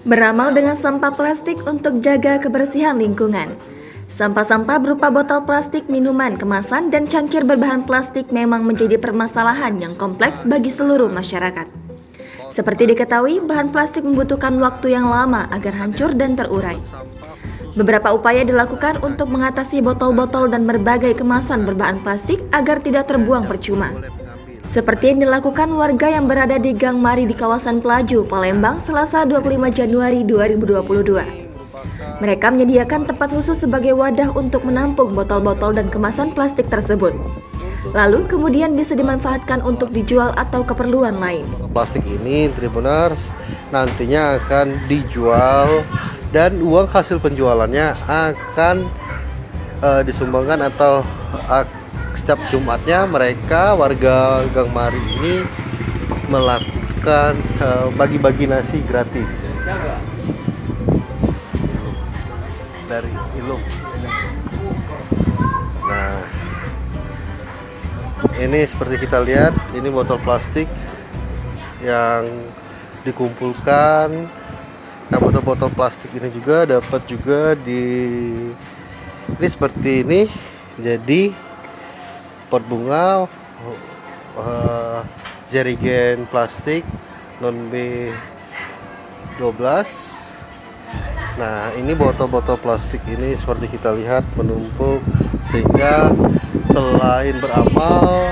Beramal dengan sampah plastik untuk jaga kebersihan lingkungan. Sampah-sampah berupa botol plastik, minuman, kemasan, dan cangkir berbahan plastik memang menjadi permasalahan yang kompleks bagi seluruh masyarakat. Seperti diketahui, bahan plastik membutuhkan waktu yang lama agar hancur dan terurai. Beberapa upaya dilakukan untuk mengatasi botol-botol dan berbagai kemasan berbahan plastik agar tidak terbuang percuma. Seperti yang dilakukan warga yang berada di Gang Mari di kawasan Pelaju, Palembang, Selasa 25 Januari 2022. Mereka menyediakan tempat khusus sebagai wadah untuk menampung botol-botol dan kemasan plastik tersebut. Lalu kemudian bisa dimanfaatkan untuk dijual atau keperluan lain. Plastik ini Tribuners nantinya akan dijual dan uang hasil penjualannya akan disumbangkan atau setiap Jumatnya mereka warga Gang Mari ini melakukan bagi-bagi nasi gratis dari Ilung. Nah, ini seperti kita lihat, ini botol plastik yang dikumpulkan. Nah, botol-botol plastik ini juga dapat juga ini seperti ini. Jadi pot bunga, jerigen plastik non B12. Nah, ini botol-botol plastik ini seperti kita lihat menumpuk, sehingga selain beramal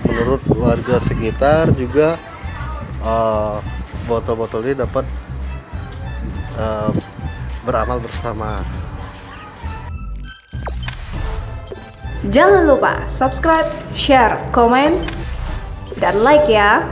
menurut warga sekitar juga botol-botol ini dapat beramal bersama. Jangan lupa subscribe, share, komen, dan like ya.